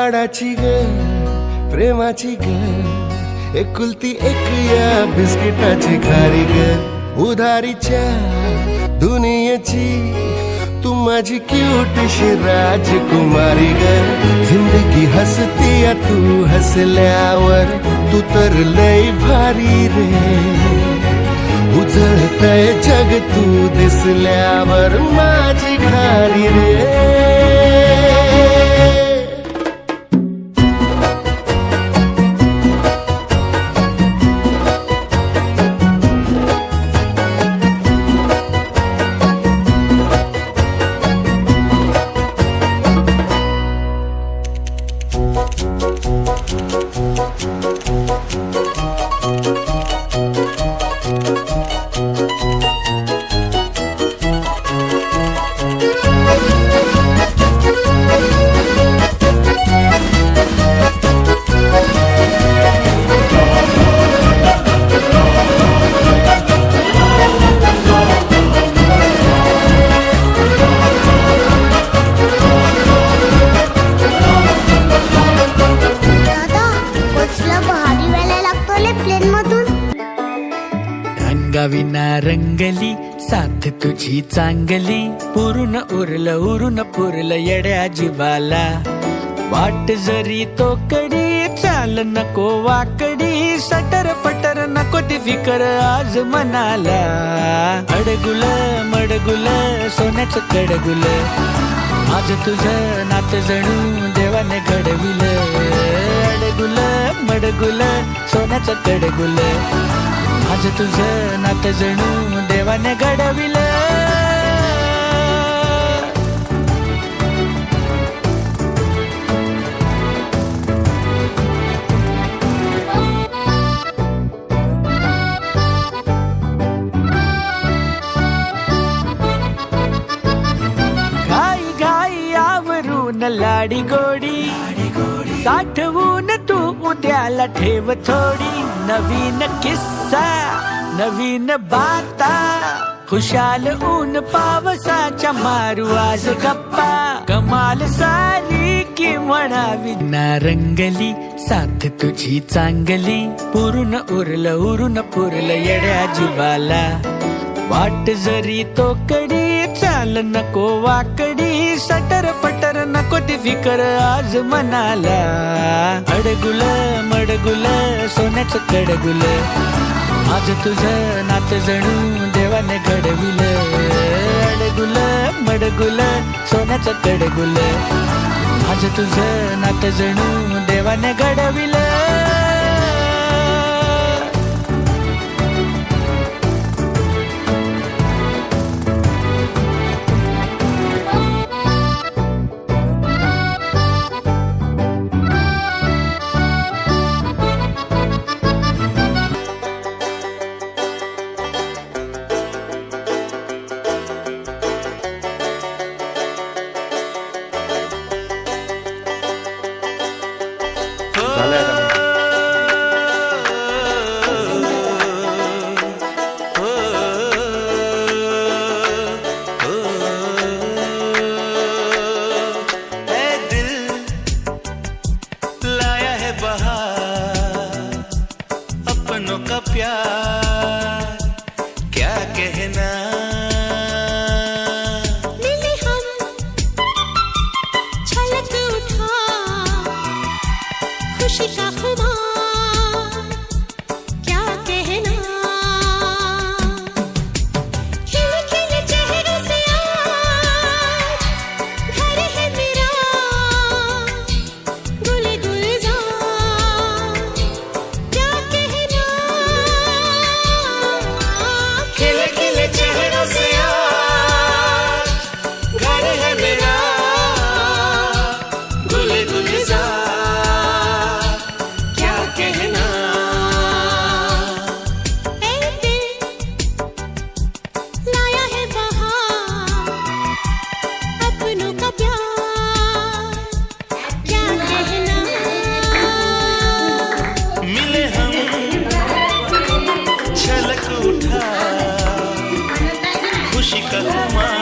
लाडाची ग प्रेमाची ग एकुलती एक या बिस्किटाची खारी ग उधारीच्या दुनियेची तू माझी क्यूटशी राजकुमारी ग जिंदगी हसती या तू हसल्यावर तू तर लय भारी रे उजळतय जग तू दिसल्यावर माझी खारी रे विना रंगली साथ तुझी चांगली पुरून पुरलं येड्या जीवाला वाट जरी तो कडी चाल नको वाकडी सटर फटर नको ती फिकर आज मनाला अडगुल मडगुल सोन्याचं कडगुल आज तुझं नात जणू देवाने घडविल अडगुल मडगुल सोन्याचं कडगुल आज तुझं नात जणू देवाने घडविल घाई घाई आवरून लाडी गोडी साठवून तू उद्याला ठेव थोडी नवीन किस्सा नवीन बाता खुशाल ऊन पावसाच्या मारू आज गप्पा कमाल सारी की म्हणावी ना रंगली साथ तुझी चांगली पुरून पुरलं येड्या जीवाला वाट जरी तो कडी चाल नको वाकडी सटर फटर नको ती फिकर आज मनाला अडगुल मडगुल सोन्याचं कडगुल आज तुझं नात जणू देवाने घडविल अडगुल मडगुल सोन्याचं कडगुल आज तुझं नात जणू देवाने घडविल का प्यार क्या कहना मिले हम छलक उठा खुशी का खुमार क्या कहना खिले खिले चेहरों से आज घर है मेरा गुले गुलजार क्या कहना खिले खिले चेहरों से आज घर है मेरा गुले गुलजार क्या कहना ए दिल लाया है बहार अपनों का प्यार क्या कहना मिले हम छलक उठा खुशी का खुमार